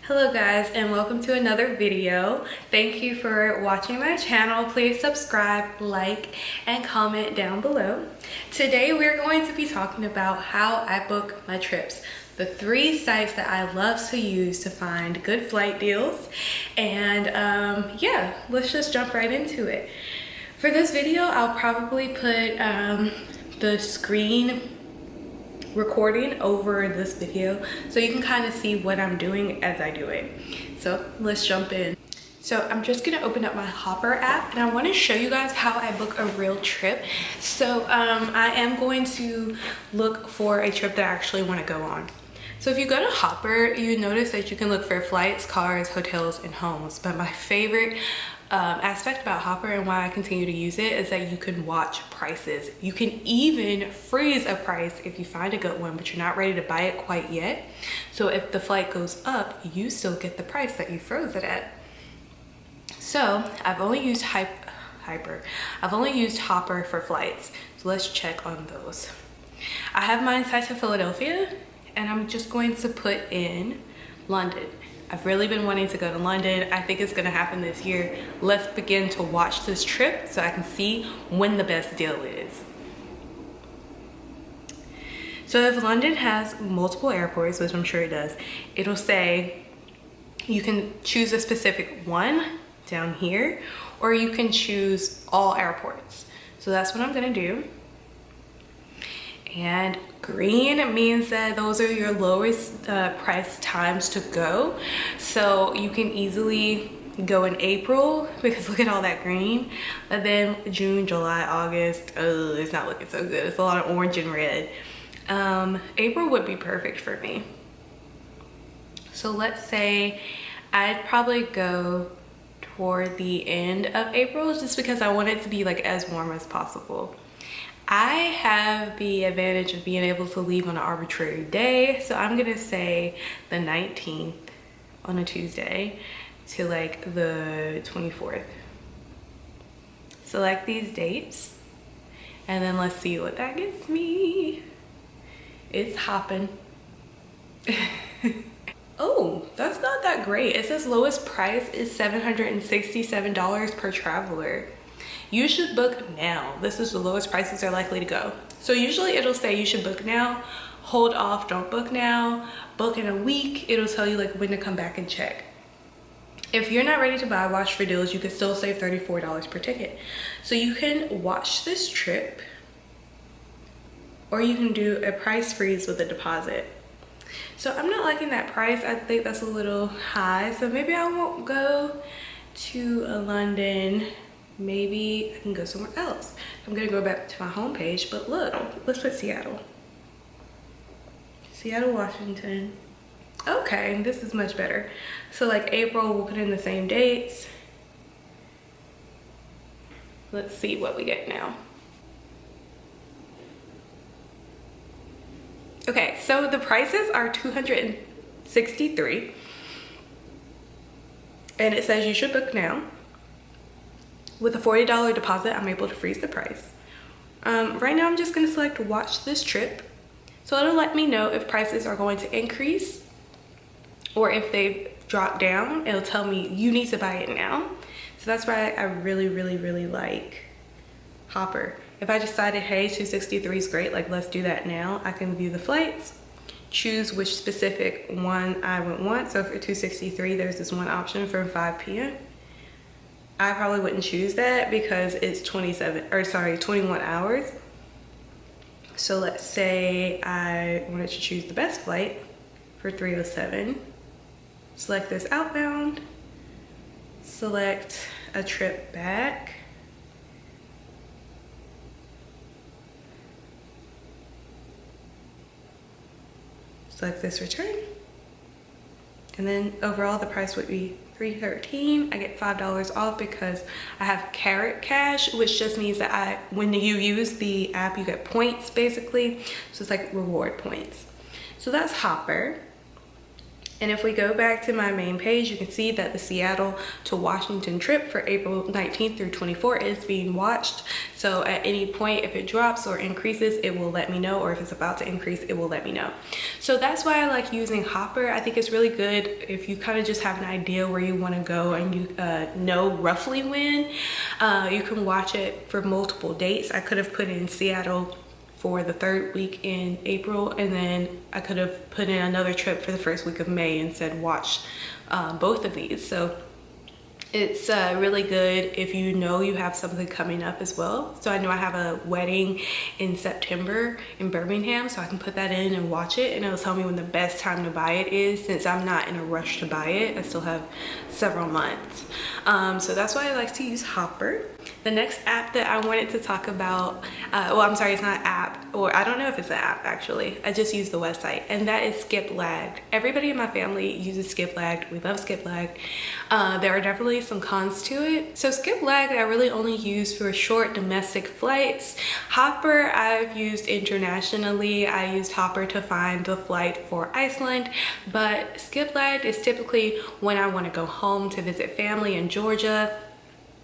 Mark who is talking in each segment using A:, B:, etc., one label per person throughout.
A: Hello guys, and welcome to another video. Thank you for watching my channel. Please subscribe, like, and comment down below. Today we're going to be talking about how I book my trips. The 3 sites that I love to use to find good flight deals. And yeah, let's just jump right into it. For this video, I'll probably put the screen recording over this video so you can kind of see what I'm doing as I do it. So let's jump in. So I'm just gonna open up my Hopper app and I want to show you guys how I book a real trip. So I am going to look for a trip that I actually want to go on. So if you go to Hopper, you notice that you can look for flights, cars, hotels, and homes. But my favorite aspect about Hopper and why I continue to use it is that you can watch prices. You can even freeze a price if you find a good one, but you're not ready to buy it quite yet. So if the flight goes up, you still get the price that you froze it at. So I've only used Hopper for flights. So let's check on those. I have mine set to Philadelphia and I'm just going to put in London. I've really been wanting to go to London. I think it's gonna happen this year. Let's begin to watch this trip so I can see when the best deal is. So if London has multiple airports, which I'm sure it does, it'll say you can choose a specific one down here, or you can choose all airports. So that's what I'm gonna do. And green means that those are your lowest price times to go. So you can easily go in April because look at all that green. And then June, July, August, it's not looking so good. It's a lot of orange and red. April would be perfect for me. So let's say I'd probably go toward the end of April just because I want it to be like as warm as possible. I have the advantage of being able to leave on an arbitrary day, so I'm gonna say the 19th on a Tuesday to like the 24th. Select these dates and then let's see what that gets me. It's hopping. Oh, that's not that great. It says lowest price is $767 per traveler. You should book now. This is the lowest prices are likely to go. So usually it'll say you should book now, hold off, don't book now, book in a week. It'll tell you like when to come back and check. If you're not ready to buy watch for deals, you can still save $34 per ticket. So you can watch this trip or you can do a price freeze with a deposit. So I'm not liking that price. I think that's a little high. So maybe I won't go to London. Maybe I can go somewhere else. I'm gonna go back to my homepage, but look, let's put Seattle. Seattle, Washington. Okay, this is much better. So like April, we'll put in the same dates. Let's see what we get now. Okay, so the prices are $263. And it says you should book now. With a $40 deposit, I'm able to freeze the price. Right now, I'm just gonna select watch this trip. So it'll let me know if prices are going to increase or if they've dropped down. It'll tell me you need to buy it now. So that's why I really, really, really like Hopper. If I decided, hey, 263 is great, like let's do that now, I can view the flights, choose which specific one I would want. So for 263, there's this one option for 5 p.m. I probably wouldn't choose that because it's 21 hours. So let's say I wanted to choose the best flight for 307. Select this outbound, select a trip back. Select this return. And then overall the price would be $313. I get $5 off because I have Carrot Cash, which just means that when you use the app, you get points basically. So it's like reward points. So that's Hopper. And if we go back to my main page, you can see that the Seattle to Washington trip for April 19th through 24th is being watched. So at any point, if it drops or increases, it will let me know, or if it's about to increase, it will let me know. So that's why I like using Hopper. I think it's really good if you kind of just have an idea where you want to go and you know roughly when. You can watch it for multiple dates. I could have put in Seattle for the 3rd week in April, and then I could have put in another trip for the 1st week of May and said watch both of these. So it's really good if you know you have something coming up as well. So I know I have a wedding in September in Birmingham, so I can put that in and watch it, and it'll tell me when the best time to buy it is. Since I'm not in a rush to buy it, I still have several months. So that's why I like to use Hopper. The next app that I wanted to talk about, well, I'm sorry, it's not an app, or I don't know if it's an app actually. I just use the website, and that is Skiplagged. Everybody in my family uses Skiplagged. We love Skiplagged. There are definitely some cons to it. So Skiplagged I really only use for short domestic flights. Hopper I've used internationally. I used Hopper to find the flight for Iceland, but Skiplagged is typically when I want to go home to visit family in Georgia,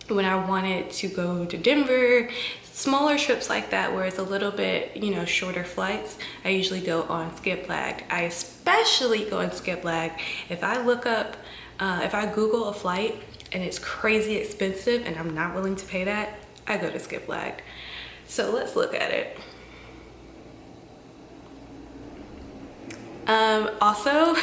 A: when I wanted to go to Denver, smaller trips like that where it's a little bit, you know, shorter flights, I usually go on Skiplagged. I especially go on Skiplagged if I look up, if I Google a flight and it's crazy expensive and I'm not willing to pay that, I go to Skiplagged. So let's look at it. Also,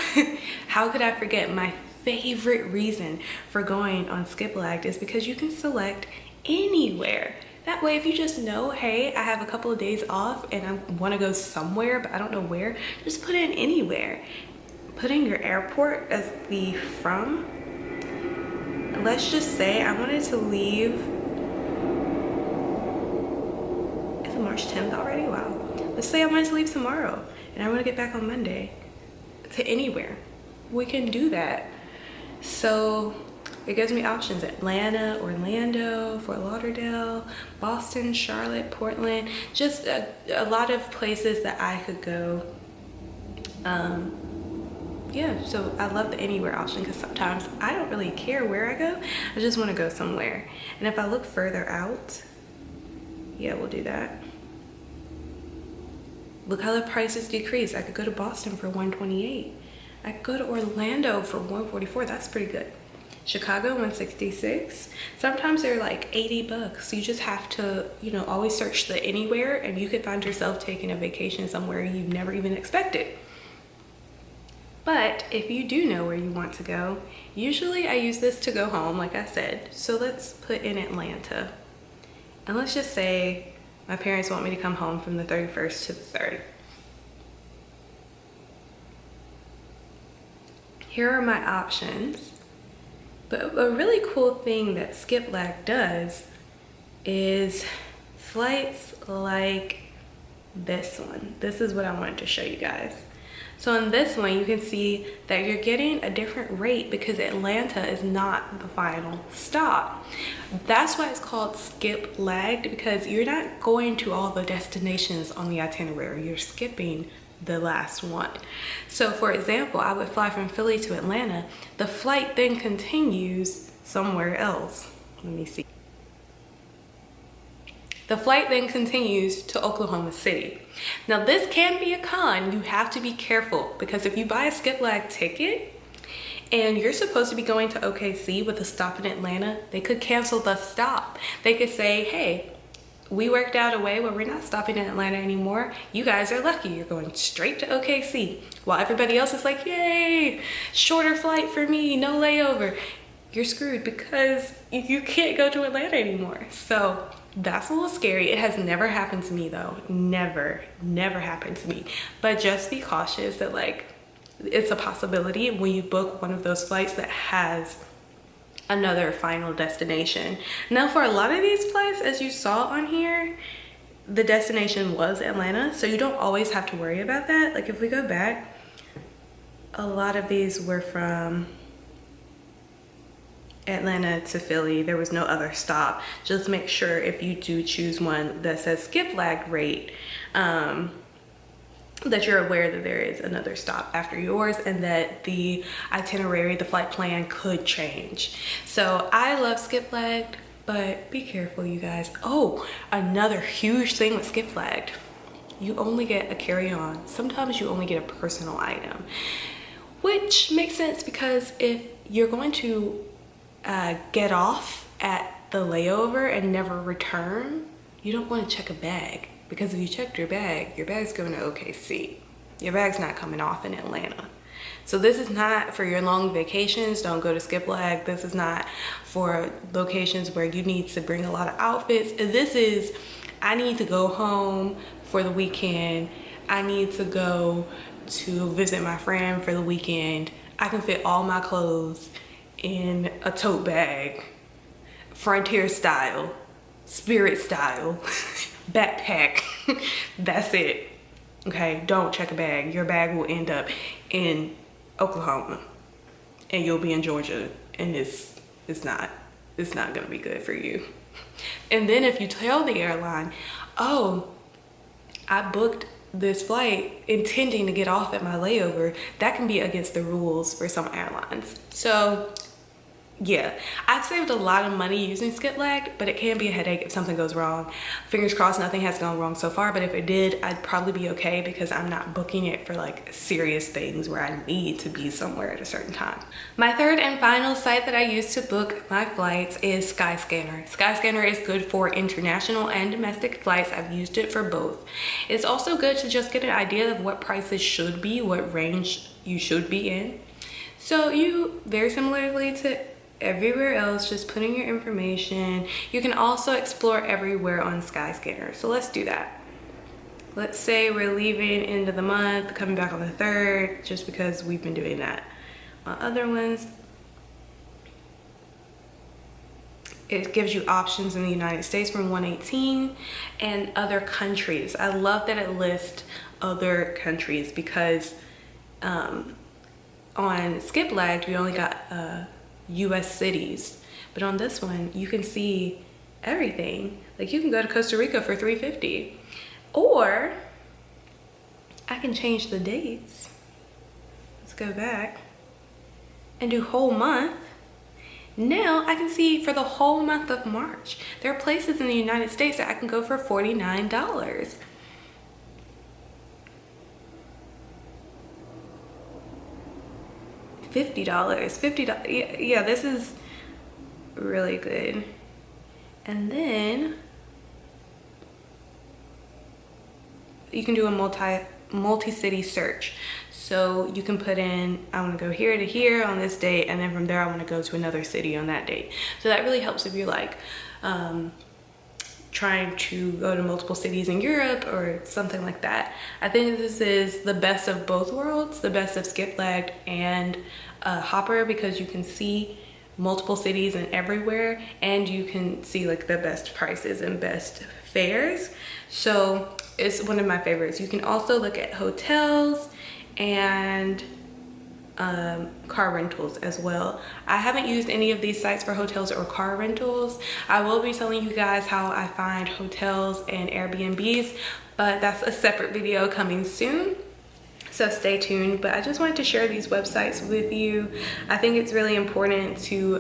A: how could I forget my favorite reason for going on Skiplagged is because you can select anywhere. That way, if you just know, hey, I have a couple of days off and I want to go somewhere, but I don't know where, just put in anywhere. Put in your airport as the from. Let's just say I wanted to leave. Is it March 10th already? Wow. Let's say I wanted to leave tomorrow and I want to get back on Monday to anywhere. We can do that. So it gives me options: Atlanta, Orlando, Fort Lauderdale, Boston, Charlotte, Portland, just a lot of places that I could go. Yeah, so I love the anywhere option because sometimes I don't really care where I go. I just want to go somewhere. And if I look further out, yeah, we'll do that. Look how the prices decrease. I could go to Boston for $128. I could go to Orlando for $144. That's pretty good. Chicago, $166. Sometimes they're like $80. You just have to, you know, always search the anywhere, and you could find yourself taking a vacation somewhere you've never even expected. But if you do know where you want to go, usually I use this to go home, like I said. So let's put in Atlanta. And let's just say my parents want me to come home from the 31st to the 3rd. Here are my options. But a really cool thing that Skiplagged does is flights like this one. This is what I wanted to show you guys. So on this one, you can see that you're getting a different rate because Atlanta is not the final stop. That's why it's called Skiplagged, because you're not going to all the destinations on the itinerary. You're skipping the last one. So for example, I would fly from Philly to Atlanta. The flight then continues somewhere else. Let me see. The flight then continues to Oklahoma City. Now this can be a con. You have to be careful because if you buy a Skiplagged ticket and you're supposed to be going to OKC with a stop in Atlanta, they could cancel the stop. They could say, hey, we worked out a way where we're not stopping in Atlanta anymore. You guys are lucky. You're going straight to OKC. While everybody else is like, yay, shorter flight for me, no layover. You're screwed because you can't go to Atlanta anymore. So that's a little scary. It has never happened to me though. Never happened to me. But just be cautious that like, it's a possibility when you book one of those flights that has another final destination. Now for a lot of these flights, as you saw on here, the destination was Atlanta, so you don't always have to worry about that. Like if we go back, a lot of these were from Atlanta to Philly. There was no other stop. Just make sure if you do choose one that says Skiplagged rate, that you're aware that there is another stop after yours and that the itinerary, the flight plan could change. So I love Skiplagged, but be careful, you guys. Oh, another huge thing with Skiplagged, you only get a carry-on. Sometimes you only get a personal item, which makes sense because if you're going to get off at the layover and never return, you don't want to check a bag, because if you checked your bag's going to OKC. Your bag's not coming off in Atlanta. So this is not for your long vacations. Don't go to Skiplagged. This is not for locations where you need to bring a lot of outfits. This is, I need to go home for the weekend. I need to go to visit my friend for the weekend. I can fit all my clothes in a tote bag, Frontier style, Spirit style, backpack. That's it. Okay, don't check a bag. Your bag will end up in Oklahoma and you'll be in Georgia, and it's not gonna be good for you. And then if you tell the airline, oh, I booked this flight intending to get off at my layover, that can be against the rules for some airlines. So yeah, I've saved a lot of money using Skiplagged, but it can be a headache if something goes wrong. Fingers crossed nothing has gone wrong so far, but if it did, I'd probably be okay because I'm not booking it for like serious things where I need to be somewhere at a certain time. My third and final site that I use to book my flights is Skyscanner. Skyscanner is good for international and domestic flights. I've used it for both. It's also good to just get an idea of what prices should be, what range you should be in. So you, very similarly to everywhere else, just put in your information. You can also explore everywhere on Skyscanner. So let's do that. Let's say we're leaving end of the month, coming back on the 3rd, just because we've been doing that. On other ones, it gives you options in the United States from 118 and other countries. I love that it lists other countries because on Skiplagged, we only got US cities, but on this one you can see everything. Like you can go to Costa Rica for $350, or I can change the dates. Let's go back and do whole month. Now I can see for the whole month of March. There are places in the United States that I can go for $49. $50. Yeah, this is really good. And then you can do a multi-city search. So you can put in, I want to go here to here on this date, and then from there I want to go to another city on that date. So that really helps if you're like trying to go to multiple cities in Europe or something like that. I think this is the best of both worlds, the best of Skiplagged and Hopper, because you can see multiple cities and everywhere, and you can see like the best prices and best fares. So it's one of my favorites. You can also look at hotels and car rentals as well. I haven't used any of these sites for hotels or car rentals. I will be telling you guys how I find hotels and Airbnbs, but that's a separate video coming soon. So stay tuned. But I just wanted to share these websites with you. I think it's really important to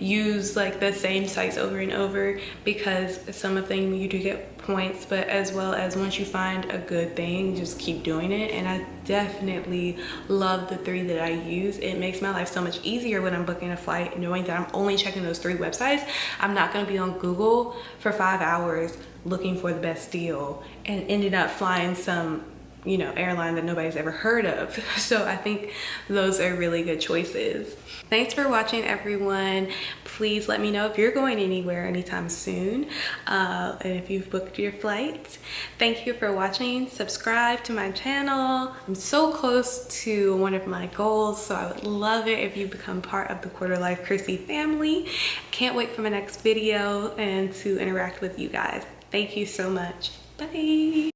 A: use like the same sites over and over, because some of them you do get points, but as well as once you find a good thing, just keep doing it. And I definitely love the 3 that I use. It makes my life so much easier when I'm booking a flight, knowing that I'm only checking those 3 websites. I'm not going to be on Google for 5 hours looking for the best deal and ended up flying some, you know, airline that nobody's ever heard of. So I think those are really good choices. Thanks for watching, everyone. Please let me know if you're going anywhere anytime soon, and if you've booked your flight. Thank you for watching. Subscribe to my channel. I'm so close to one of my goals, so I would love it if you become part of the Quarter Life Chrissy family. Can't wait for my next video and to interact with you guys. Thank you so much. Bye.